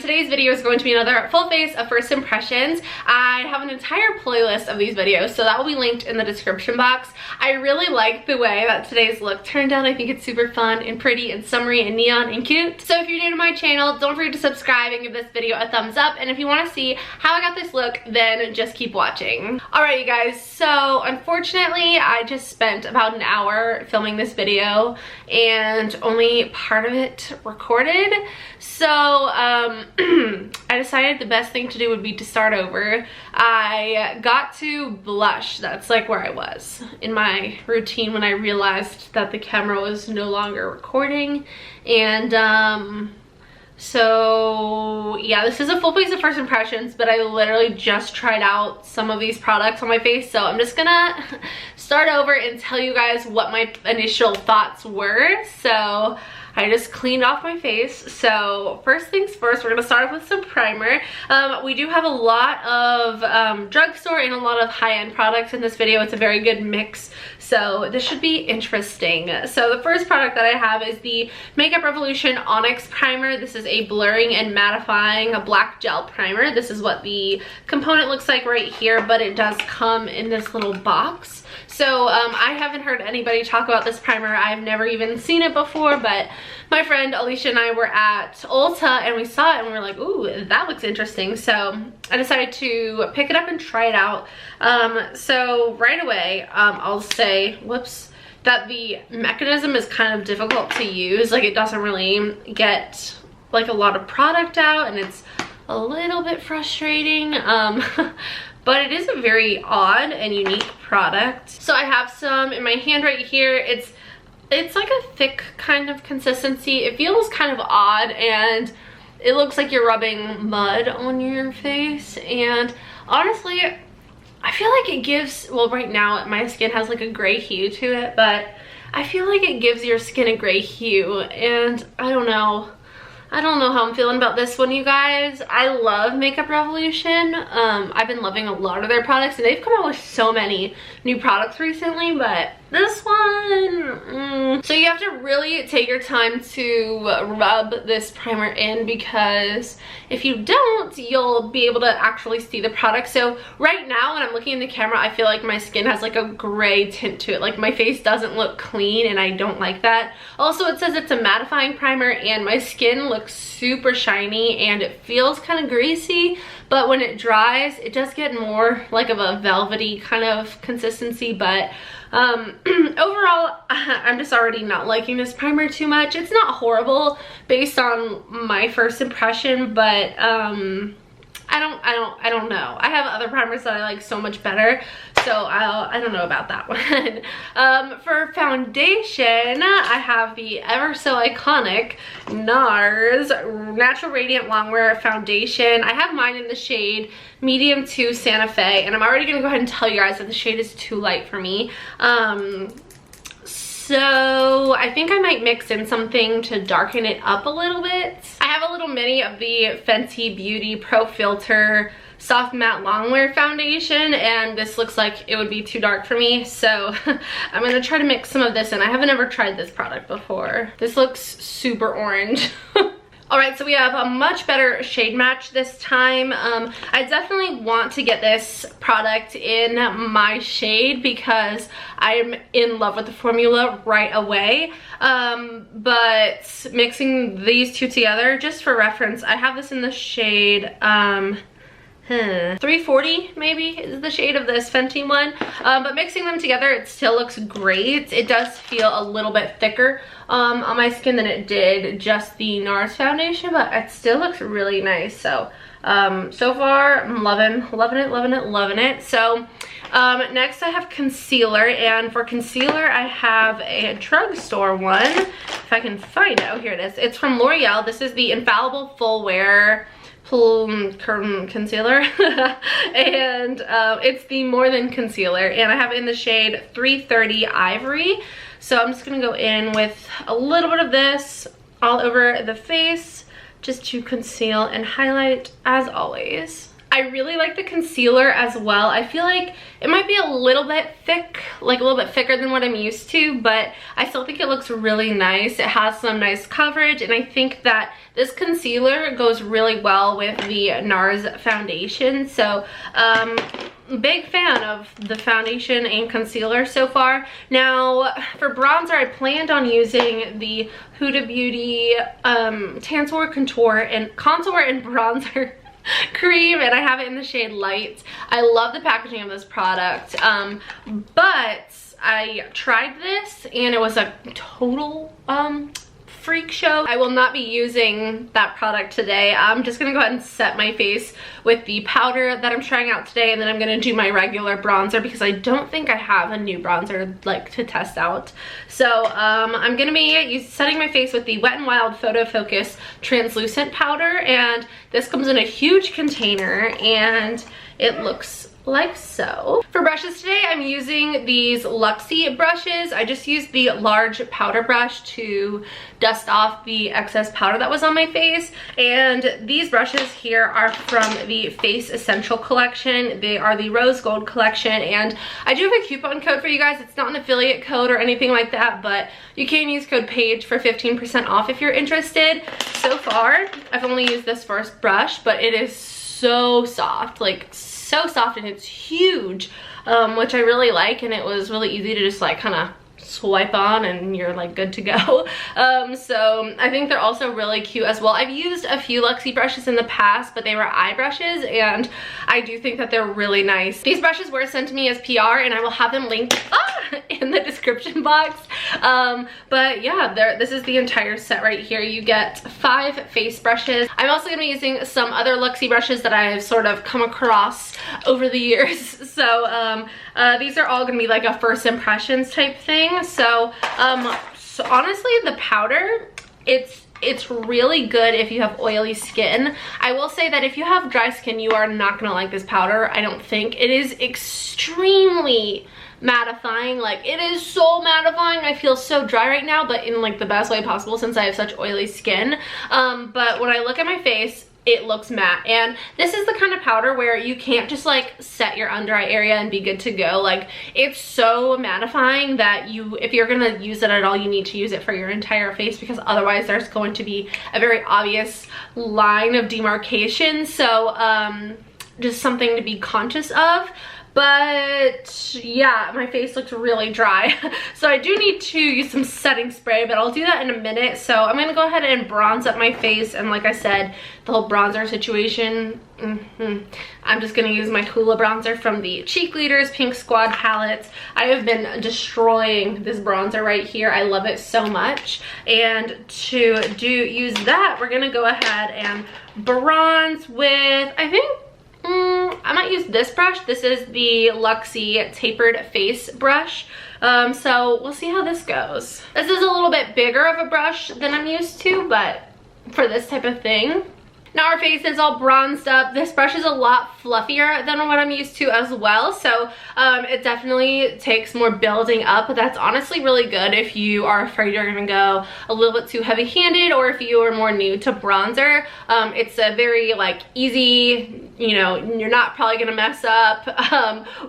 today's video is going to be another full face of first impressions. I have an entire playlist of these videos, so that will be linked in the description box. I really like the way that today's look turned out. I think it's super fun and pretty and summery and neon and cute. So if you're new to my channel, don't forget to subscribe and give this video a thumbs up. And if you want to see how I got this look, then just keep watching. Alright, you guys, so unfortunately I just spent about an hour filming this video and only part of it recorded. So I decided the best thing to do would be to start over. I got to blush. That's like where I was in my routine when I realized that the camera was no longer recording. And so yeah, this is a full face of first impressions, but I literally just tried out some of these products on my face, so I'm just gonna start over and tell you guys what my initial thoughts were. So I just cleaned off my face. So first things first, we're gonna start off with some primer. We do have a lot of drugstore and a lot of high-end products in this video. It's a very good mix, so this should be interesting. So the first product that I have is the Makeup Revolution Onyx Primer. This is a blurring and mattifying black gel primer. This is what the component looks like right here, but it does come in this little box. So I haven't heard anybody talk about this primer. I've never even seen it before, but my friend Alicia and I were at Ulta and we saw it and we were like, ooh, that looks interesting. So I decided to pick it up and try it out. So right away, I'll say, whoops, that the mechanism is kind of difficult to use. Like, it doesn't really get like a lot of product out and it's a little bit frustrating. But it is a very odd and unique product. So I have some in my hand right here. It's like a thick kind of consistency. It feels kind of odd and it looks like you're rubbing mud on your face. And honestly, I feel like it gives, well, right now my skin has like a gray hue to it, but I feel like it gives your skin a gray hue. And I don't know how I'm feeling about this one, you guys. I love Makeup Revolution. I've been loving a lot of their products and they've come out with so many new products recently, but this one, So you have to really take your time to rub this primer in, because if you don't, you'll be able to actually see the product. So right now when I'm looking in the camera, I feel like my skin has like a gray tint to it. Like, my face doesn't look clean and I don't like that. Also, it says it's a mattifying primer and my skin looks super shiny and it feels kind of greasy, but when it dries, it does get more like of a velvety kind of consistency. But overall, I'm just already not liking this primer too much. It's not horrible based on my first impression, but I don't know. I have other primers that I like so much better, so I don't know about that one. For foundation, I have the ever so iconic NARS Natural Radiant Longwear Foundation. I have mine in the shade medium to Santa Fe, and I'm already gonna go ahead and tell you guys that the shade is too light for me. So I think I might mix in something to darken it up a little bit. I have a little mini of the Fenty Beauty Pro Filter Soft Matte Longwear Foundation, and this looks like it would be too dark for me, so I'm gonna try to mix some of this in. I haven't ever tried this product before. This looks super orange. Alright, so we have a much better shade match this time. I definitely want to get this product in my shade because I'm in love with the formula right away. But mixing these two together, just for reference, I have this in the shade 340 maybe is the shade of this Fenty one, but mixing them together, it still looks great. It does feel a little bit thicker on my skin than it did just the NARS foundation, but it still looks really nice. So so far I'm loving it. So next I have concealer, and for concealer I have a drugstore one, if I can find it. Oh, here it is. It's from L'Oreal. This is the Infallible Full Wear concealer and it's the More Than Concealer, and I have it in the shade 330 Ivory. So I'm just gonna go in with a little bit of this all over the face just to conceal and highlight as always. I really like the concealer as well. I feel like it might be a little bit thick, like a little bit thicker than what I'm used to, but I still think it looks really nice. It has some nice coverage, and I think that this concealer goes really well with the NARS foundation. So, big fan of the foundation and concealer so far. Now, for bronzer, I planned on using the Huda Beauty Contour and Bronzer cream, and I have it in the shade Light. I love the packaging of this product, but I tried this and it was a total freak show. I will not be using that product today. I'm just gonna go ahead and set my face with the powder that I'm trying out today, and then I'm gonna do my regular bronzer because I don't think I have a new bronzer like to test out. So I'm gonna be setting my face with the Wet n Wild Photo Focus translucent powder, and this comes in a huge container and it looks like so. For brushes today, I'm using these Luxie brushes. I just used the large powder brush to dust off the excess powder that was on my face, and these brushes here are from the Face Essential collection. They are the Rose Gold collection, and I do have a coupon code for you guys. It's not an affiliate code or anything like that, but you can use code PAIGE for 15% off if you're interested. So far, I've only used this first brush, but it is so soft, like so soft, and it's huge, which I really like, and it was really easy to just like kind of swipe on and you're like good to go. So I think they're also really cute as well. I've used a few Luxie brushes in the past, but they were eye brushes, and I do think that they're really nice. These brushes were sent to me as PR, and I will have them linked in the description box. But yeah, this is the entire set right here. You get 5 face brushes. I'm also gonna be using some other Luxie brushes that I've sort of come across over the years. So these are all gonna be like a first impressions type thing. So honestly, the powder, it's really good if you have oily skin. I will say that if you have dry skin, you are not gonna like this powder, I don't think. It is extremely mattifying. Like, it is so mattifying. I feel so dry right now, but in like the best way possible since I have such oily skin. But when I look at my face, it looks matte, and this is the kind of powder where you can't just like set your under eye area and be good to go. Like, it's so mattifying that if you're gonna use it at all, you need to use it for your entire face, because otherwise there's going to be a very obvious line of demarcation. So just something to be conscious of. But yeah, my face looks really dry, so I do need to use some setting spray, but I'll do that in a minute. So I'm gonna go ahead and bronze up my face, and like I said, the whole bronzer situation, I'm just gonna use my Hoola bronzer from the Cheek Leaders Pink Squad palette. I have been destroying this bronzer right here. I love it so much, and to use that, we're gonna go ahead and bronze with, I think, I might use this brush. This is the Luxie Tapered Face brush. So we'll see how this goes. This is a little bit bigger of a brush than I'm used to, but for this type of thing. Now our face is all bronzed up. This brush is a lot fluffier than what I'm used to as well, so it definitely takes more building up, but that's honestly really good if you are afraid you're gonna go a little bit too heavy-handed, or if you are more new to bronzer. It's a very like easy, you know, you're not probably gonna mess up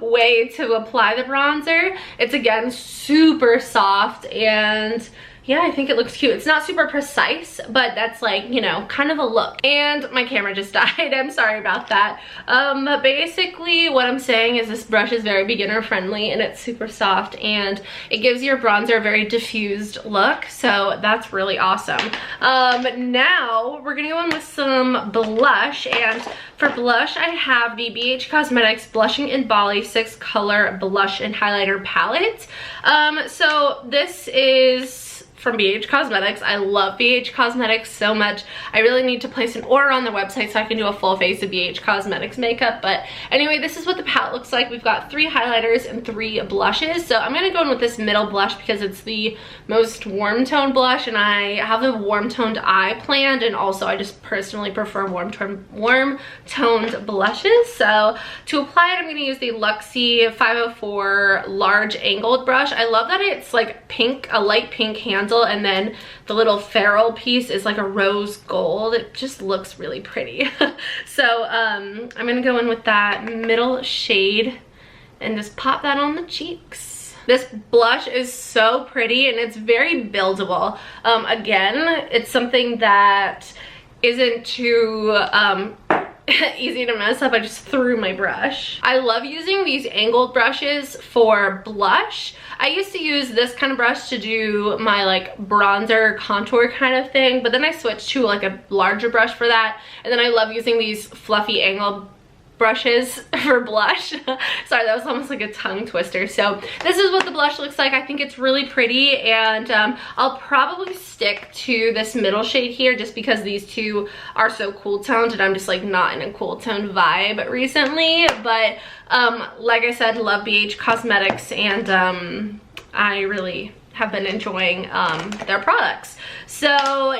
way to apply the bronzer. It's again super soft, and yeah, I think it looks cute. It's not super precise, but that's like, you know, kind of a look. And my camera just died. I'm sorry about that. But basically what I'm saying is this brush is very beginner friendly, and it's super soft, and it gives your bronzer a very diffused look. So that's really awesome. Now we're gonna go in with some blush, and for blush I have the BH Cosmetics Blushing in Bali 6 color blush and highlighter palette. So this is from BH Cosmetics. I love BH Cosmetics so much. I really need to place an order on their website so I can do a full face of BH Cosmetics makeup. But anyway, this is what the palette looks like. We've got 3 highlighters and 3 blushes. So I'm gonna go in with this middle blush because it's the most warm tone blush, and I have a warm toned eye planned, and also I just personally prefer warm toned blushes. So to apply it, I'm gonna use the Luxie 504 large angled brush. I love that it's like pink, a light pink handle, pencil, and then the little ferrule piece is like a rose gold. It just looks really pretty. So I'm gonna go in with that middle shade and just pop that on the cheeks. This blush is so pretty and it's very buildable. Again, it's something that isn't too easy to mess up. I just threw my brush. I love using these angled brushes for blush. I used to use this kind of brush to do my like bronzer contour kind of thing, but then I switched to like a larger brush for that, and then I love using these fluffy angled brushes for blush. Sorry, that was almost like a tongue twister. So this is what the blush looks like. I think it's really pretty, and I'll probably stick to this middle shade here just because these two are so cool toned and I'm just like not in a cool tone vibe recently. But like I said, love BH Cosmetics, and I really have been enjoying their products. So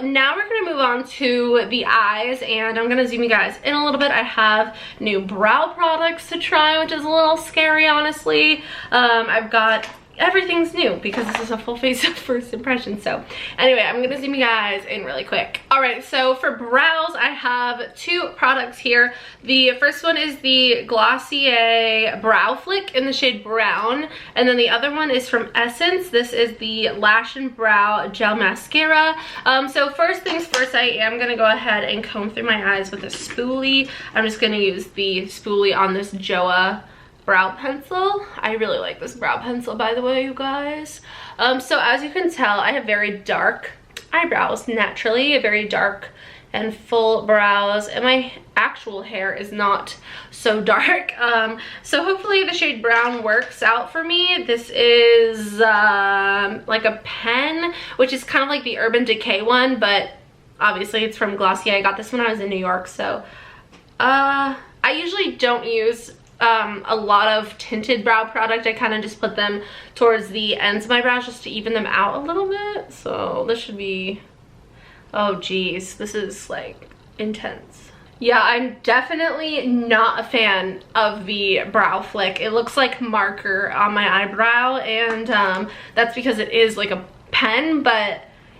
now we're gonna move on to the eyes, and I'm gonna zoom you guys in a little bit. I have new brow products to try, which is a little scary, honestly. I've got everything's new because this is a full face of first impression. So anyway, I'm gonna zoom you guys in really quick. All right, so for brows, I have two products here. The first one is the Glossier Brow Flick in the shade Brown, and then the other one is from Essence. This is the Lash and Brow Gel Mascara. So first things first, I am gonna go ahead and comb through my eyes with a spoolie. I'm just gonna use the spoolie on this Joa brow pencil. I really like this brow pencil, by the way, you guys. So as you can tell, I have very dark eyebrows naturally, very dark and full brows, and my actual hair is not so dark. So hopefully the shade Brown works out for me. This is like a pen, which is kind of like the Urban Decay one, but obviously it's from Glossier. I got this when I was in New York. So I usually don't use a lot of tinted brow product. I kind of just put them towards the ends of my brows just to even them out a little bit. So this should be, oh geez, this is like intense. Yeah, I'm definitely not a fan of the brow flick. It looks like marker on my eyebrow, and that's because it is like a pen, but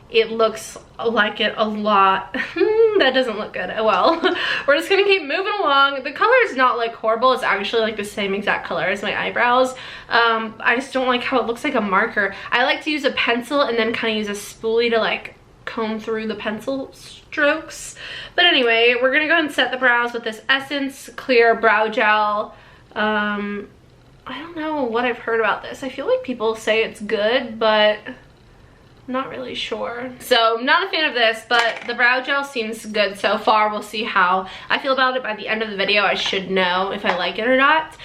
it looks like it a lot. That doesn't look good. Well, we're just gonna keep moving along. The color is not like horrible. It's actually like the same exact color as my eyebrows. I just don't like how it looks like a marker. I like to use a pencil and then kind of use a spoolie to like comb through the pencil strokes. But anyway, we're gonna go ahead and set the brows with this Essence Clear Brow Gel. I don't know what I've heard about this. I feel like people say it's good, but not really sure. So I'm not a fan of this, but the brow gel seems good so far. We'll see how I feel about it by the end of the video. I should know if I like it or not.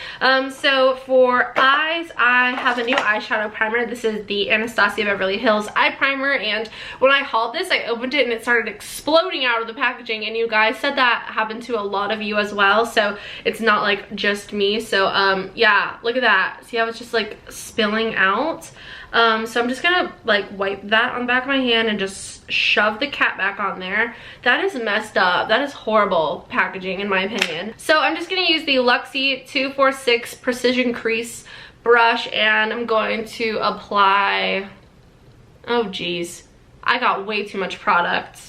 So for eyes, I have a new eyeshadow primer. This is the Anastasia Beverly Hills eye primer, and when I hauled this, I opened it and it started exploding out of the packaging, and you guys said that happened to a lot of you as well, so it's not like just me. So yeah, look at that. See how it's just like spilling out? So I'm just gonna like wipe that on the back of my hand and just shove the cap back on there. That is messed up. That is horrible packaging in my opinion. So I'm just gonna use the Luxie 246 Precision Crease brush, and I'm going to apply, oh geez, I got way too much product.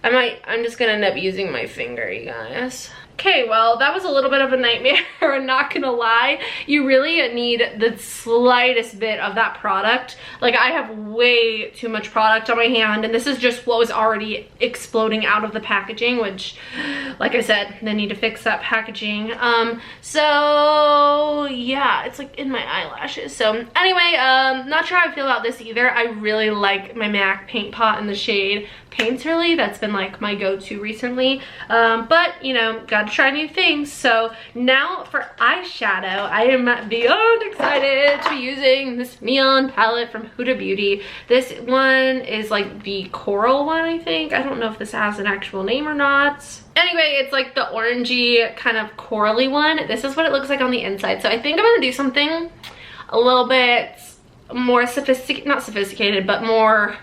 I'm just gonna end up using my finger, you guys. Okay, well, that was a little bit of a nightmare, I'm not gonna lie. You really need the slightest bit of that product. Like, I have way too much product on my hand, and this is just what was already exploding out of the packaging, which, like I said, they need to fix that packaging. So yeah, it's like in my eyelashes. So anyway, not sure how I feel about this either. I really like my MAC paint pot in the shade Painterly. That's been like my go-to recently, but you know, gotta try new things. So now for eyeshadow, I am beyond excited to be using this neon palette from Huda Beauty. This one is like the coral one, I think. I don't know if this has an actual name or not. Anyway, it's like the orangey kind of corally one. This is what it looks like on the inside. So I think I'm gonna do something a little bit more sophisticated, not sophisticated, but more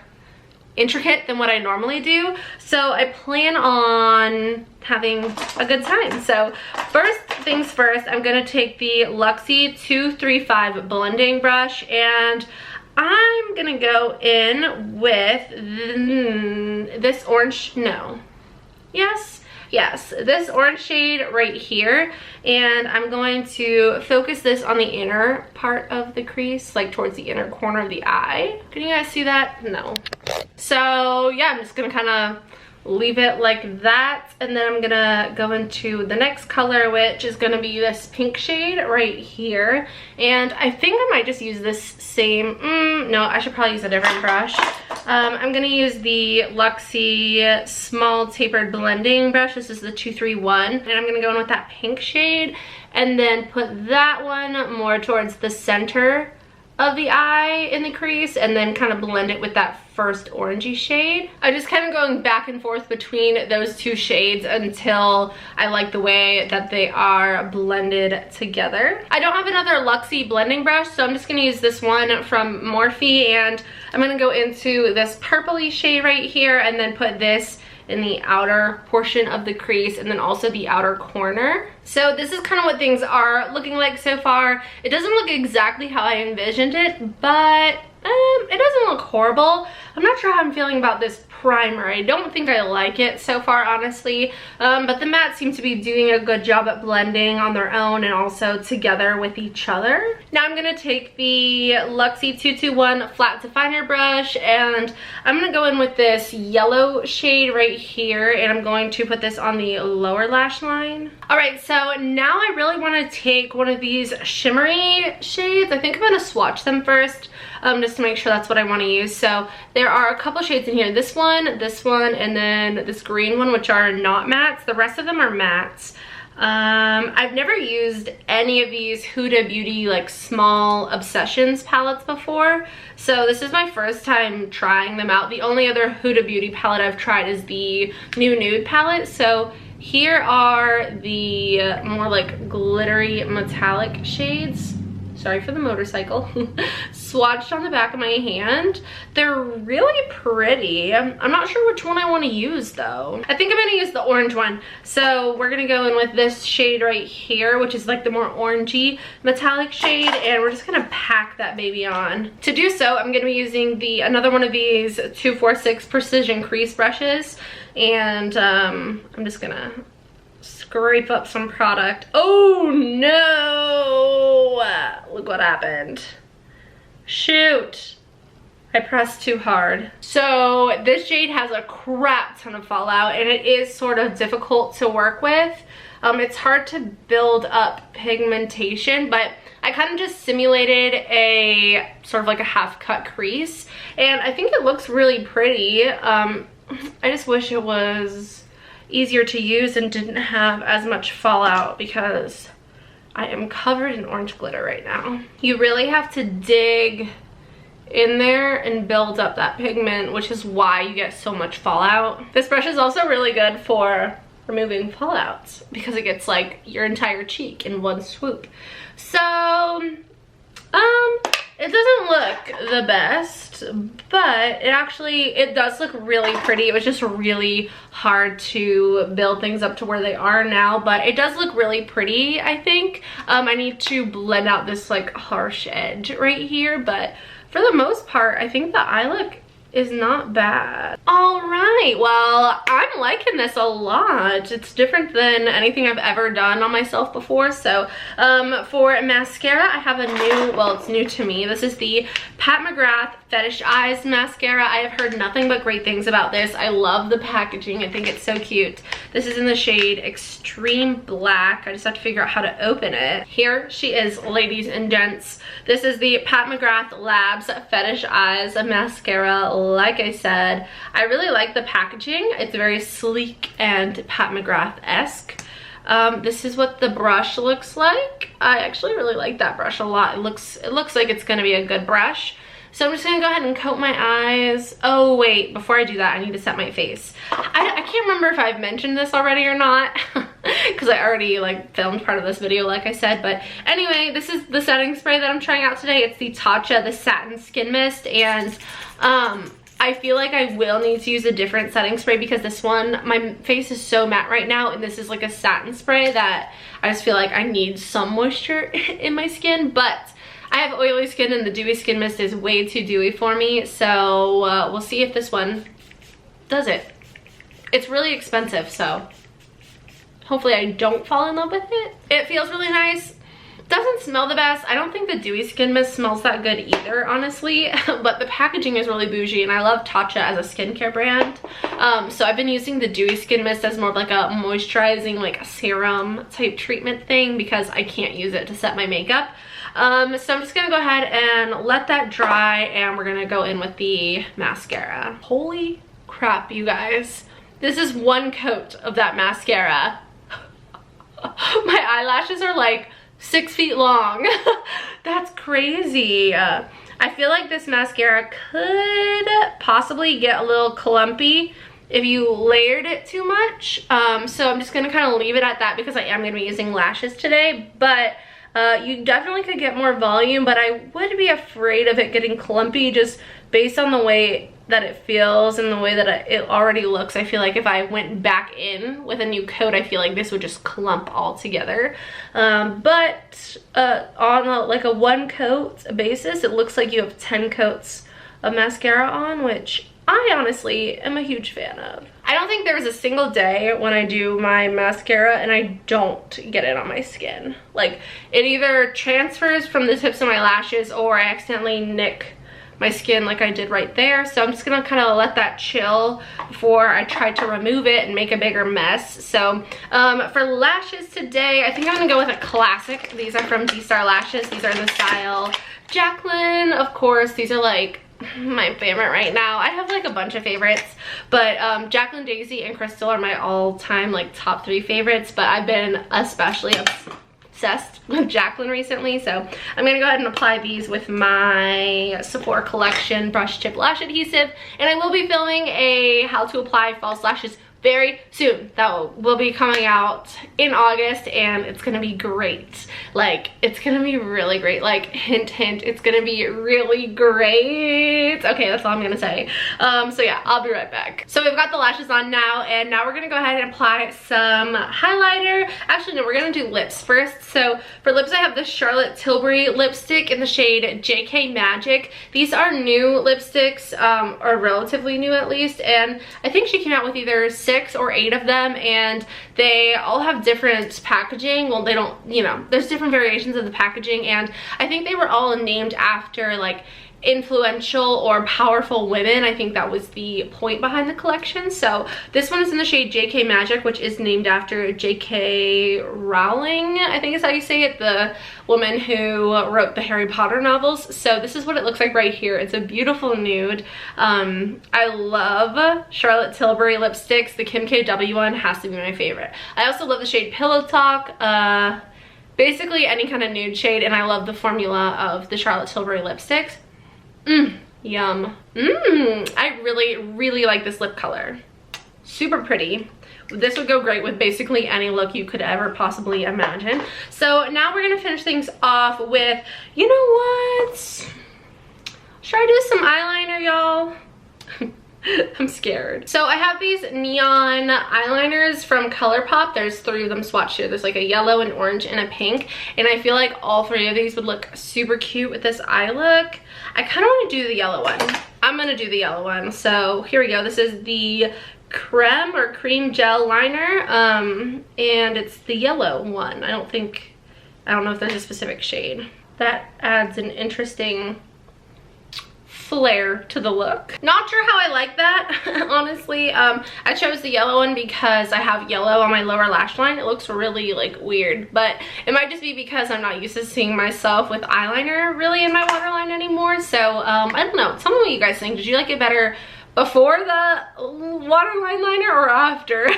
intricate than what I normally do. So I plan on having a good time. So first things first, I'm gonna take the Luxie 235 blending brush, and I'm gonna go in with this orange, no. Yes, this orange shade right here, and I'm going to focus this on the inner part of the crease, like towards the inner corner of the eye. Can you guys see that? No. So yeah, I'm just gonna kind of leave it like that, and then I'm gonna go into the next color, which is gonna be this pink shade right here. And I think I might just use this same, no, I should probably use a different brush. I'm gonna use the Luxie small tapered blending brush. This is the 231, and I'm gonna go in with that pink shade and then put that one more towards the center of the eye in the crease, and then kind of blend it with that first orangey shade. I'm just kind of going back and forth between those two shades until I like the way that they are blended together. I don't have another Luxie blending brush, so I'm just gonna use this one from Morphe, and I'm gonna go into this purpley shade right here and then put this in the outer portion of the crease and then also the outer corner. So this is kind of what things are looking like so far. It doesn't look exactly how I envisioned it, but it doesn't look horrible. I'm not sure how I'm feeling about this primer. I don't think I like it so far, honestly, but the mattes seem to be doing a good job at blending on their own and also together with each other. Now I'm gonna take the Luxie 221 flat definer brush, and I'm gonna go in with this yellow shade right here, and I'm going to put this on the lower lash line. All right, so now I really want to take one of these shimmery shades. I think I'm gonna swatch them first, just to make sure that's what I want to use. So there are a couple shades in here. This one, and then this green one, which are not mattes. The rest of them are mattes. I've never used any of these Huda Beauty like small Obsessions palettes before, so this is my first time trying them out. The only other Huda Beauty palette I've tried is the new nude palette. So here are the more like glittery metallic shades. Sorry for the motorcycle. Swatched on the back of my hand. They're really pretty. I'm not sure which one I want to use though. I think I'm going to use the orange one. So we're going to go in with this shade right here, which is like the more orangey metallic shade, and we're just going to pack that baby on. To do so, I'm going to be using another one of these 246 precision crease brushes, and I'm just going to scrape up some product. Oh no! Look what happened. Shoot. I pressed too hard. So this shade has a crap ton of fallout, and it is sort of difficult to work with. It's hard to build up pigmentation, but I kind of just simulated a sort of like a half cut crease, and I think it looks really pretty. I just wish it was easier to use and didn't have as much fallout, because I am covered in orange glitter right now. You really have to dig in there and build up that pigment, which is why you get so much fallout. This brush is also really good for removing fallouts because it gets like your entire cheek in one swoop. So it doesn't look the best, but it does look really pretty. It was just really hard to build things up to where they are now, but it does look really pretty, I think. I need to blend out this like harsh edge right here, but for the most part, I think the eye look is not bad. All right, well, I'm liking this a lot. It's different than anything I've ever done on myself before. So for mascara, I have a new, well, it's new to me. This is the Pat McGrath Fetish Eyes mascara. I have heard nothing but great things about this. I love the packaging. I think it's so cute. This is in the shade Extreme Black. I just have to figure out how to open it. Here she is, ladies and gents. This is the Pat McGrath Labs Fetish Eyes mascara. Like I said, I really like the packaging. It's very sleek and Pat McGrath-esque. This is what the brush looks like. I actually really like that brush a lot. It looks like it's gonna be a good brush. So I'm just gonna go ahead and coat my eyes. Oh wait, before I do that, I need to set my face. I can't remember if I've mentioned this already or not, because I already like filmed part of this video, like I said. But anyway, this is the setting spray that I'm trying out today. It's the Tatcha, the Satin Skin Mist, and I feel like I will need to use a different setting spray because this one, my face is so matte right now, and this is like a satin spray that I just feel like I need some moisture in my skin. But I have oily skin and the dewy skin mist is way too dewy for me, so we'll see if this one does it. It's really expensive, so hopefully I don't fall in love with it. It feels really nice. Doesn't smell the best. I don't think the dewy skin mist smells that good either, honestly, but the packaging is really bougie, and I love Tatcha as a skincare brand. So I've been using the dewy skin mist as more of like a moisturizing, like a serum type treatment thing, because I can't use it to set my makeup. So I'm just gonna go ahead and let that dry, and we're gonna go in with the mascara. Holy crap, you guys. This is one coat of that mascara. My eyelashes are like 6 feet long. That's crazy. I feel like this mascara could possibly get a little clumpy if you layered it too much. So I'm just gonna kind of leave it at that because I am gonna be using lashes today, but you definitely could get more volume, but I would be afraid of it getting clumpy just based on the way that it feels and the way that it already looks. I feel like if I went back in with a new coat, I feel like this would just clump all together. But on like a one coat basis, it looks like you have 10 coats of mascara on, which I honestly am a huge fan of. I don't think there's a single day when I do my mascara and I don't get it on my skin. Like, it either transfers from the tips of my lashes or I accidentally nick my skin like I did right there. So I'm just gonna kind of let that chill before I try to remove it and make a bigger mess. So for lashes today, I think I'm gonna go with a classic. These are from D-Star Lashes. These are the style Jacqueline. Of course, these are like my favorite right now. I have like a bunch of favorites, but Jacqueline, Daisy, and Crystal are my all-time like top 3 favorites, but I've been especially obsessed with Jacqueline recently, so I'm gonna go ahead and apply these with my Sephora Collection brush tip lash adhesive, and I will be filming a how to apply false lashes very soon. That will be coming out in August, and it's gonna be great. Like, it's gonna be really great. Like, hint hint, it's gonna be really great. Okay, that's all I'm gonna say. So yeah, I'll be right back. So we've got the lashes on now, and now we're gonna go ahead and apply some highlighter. Actually no, we're gonna do lips first. So for lips, I have the Charlotte Tilbury lipstick in the shade JK Magic. These are new lipsticks, or relatively new at least, and I think she came out with either 6 or 8 of them, and they all have different packaging. Well, they don't, you know, there's different variations of the packaging, and I think they were all named after like influential or powerful women. I think that was the point behind the collection. So this one is in the shade JK Magic, which is named after JK Rowling, I think is how you say it, the woman who wrote the Harry Potter novels. So this is what it looks like right here. It's a beautiful nude. I love Charlotte Tilbury lipsticks. The Kim KW one has to be my favorite. I also love the shade Pillow Talk. Basically any kind of nude shade, and I love the formula of the Charlotte Tilbury lipsticks. Yum. I really like this lip color. Super pretty. This would go great with basically any look you could ever possibly imagine. So now we're gonna finish things off with, you know what? Should I do some eyeliner, y'all? I'm scared. So I have these neon eyeliners from ColourPop. There's 3 of them swatched here. There's like a yellow, an orange, and a pink. And I feel like all 3 of these would look super cute with this eye look. I kind of want to do the yellow one. I'm going to do the yellow one. So here we go. This is the creme or cream gel liner. And it's the yellow one. I don't know if there's a specific shade. That adds an interesting flair to the look. Not sure how I like that, honestly. I chose the yellow one because I have yellow on my lower lash line. It looks really like weird, but it might just be because I'm not used to seeing myself with eyeliner really in my waterline anymore. So I don't know. Tell me what you guys think. Did you like it better before the waterline liner or after?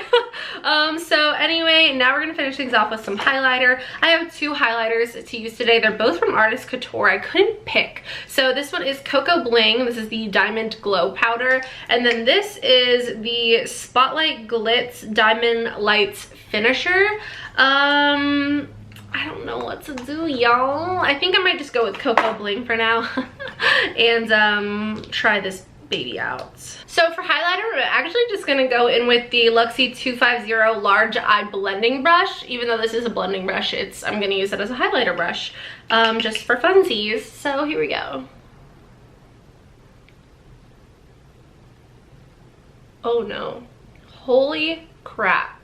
So anyway, now we're gonna finish things off with some highlighter. I have 2 highlighters to use today. They're both from Artist Couture. I couldn't pick. So this one is Cocoa Bling. This is the Diamond Glow Powder. And then this is the Spotlight Glitz Diamond Lights Finisher. I don't know what to do, y'all. I think I might just go with Cocoa Bling for now and try this baby out. So for highlighter, I'm actually just gonna go in with the Luxie 250 large eye blending brush. Even though this is a blending brush, I'm gonna use it as a highlighter brush, just for funsies. So here we go. Oh no, holy crap,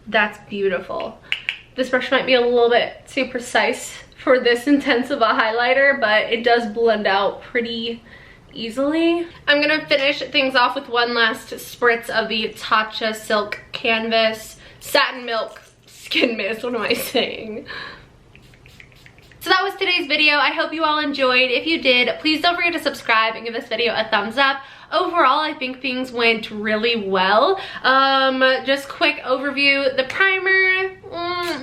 that's beautiful. This brush might be a little bit too precise for this intense of a highlighter, but it does blend out pretty easily. I'm gonna finish things off with one last spritz of the Tatcha Silk Canvas Satin Milk Skin Mist. What am I saying? So that was today's video. I hope you all enjoyed. If you did, please don't forget to subscribe and give this video a thumbs up. Overall, I think things went really well. Just quick overview. The primer,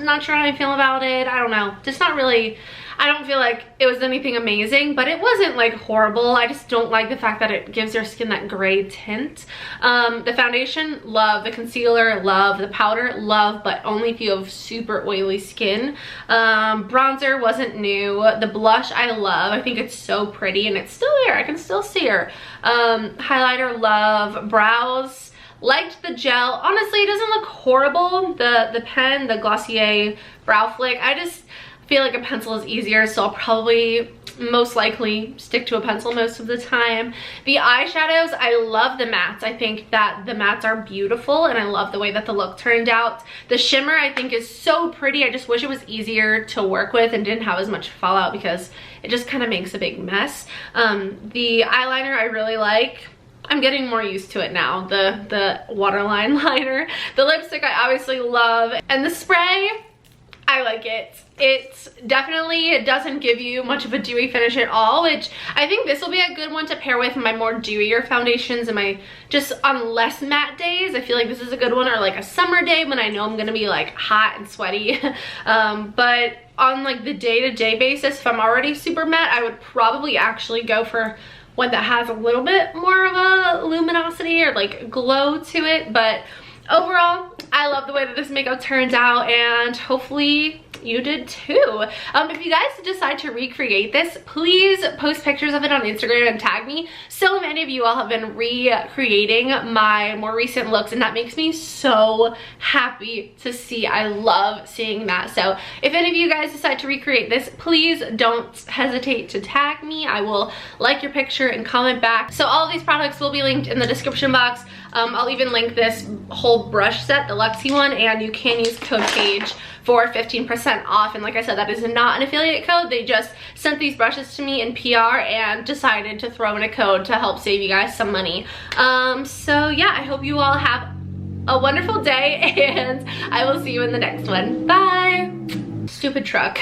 not sure how I feel about it. I don't know. Just not really, I don't feel like it was anything amazing, but it wasn't like horrible. I just don't like the fact that it gives your skin that gray tint. The foundation, love. The concealer, love. The powder, love, but only if you have super oily skin. Bronzer wasn't new. The blush, I love. I think it's so pretty and it's still there. I can still see her. Highlighter, love. Brows, liked the gel. Honestly, it doesn't look horrible. The pen, the Glossier Brow Flick, I just feel like a pencil is easier, so I'll probably most likely stick to a pencil most of the time. The eyeshadows, I love the mattes. I think that the mattes are beautiful and I love the way that the look turned out. The shimmer I think is so pretty. I just wish it was easier to work with and didn't have as much fallout because it just kind of makes a big mess. The eyeliner I really like. I'm getting more used to it now, the waterline liner. The lipstick I obviously love, and the spray, I like it. It definitely doesn't give you much of a dewy finish at all, which I think this will be a good one to pair with my more dewier foundations and my just on less matte days. I feel like this is a good one, or like a summer day when I know I'm gonna be like hot and sweaty. But on like the day-to-day basis, if I'm already super matte, I would probably actually go for one that has a little bit more of a luminosity or like glow to it. But overall, I love the way that this makeup turns out, and hopefully you did too. If you guys decide to recreate this, please post pictures of it on Instagram and tag me. So many of you all have been recreating my more recent looks, and that makes me so happy to see. I love seeing that. So if any of you guys decide to recreate this, please don't hesitate to tag me. I will like your picture and comment back. So all of these products will be linked in the description box. I'll even link this whole brush set, the Luxie one, and you can use code Paige for 15% off. And like I said, that is not an affiliate code. They just sent these brushes to me in PR and decided to throw in a code to help save you guys some money. So yeah, I hope you all have a wonderful day, and I will see you in the next one. Bye! Stupid truck.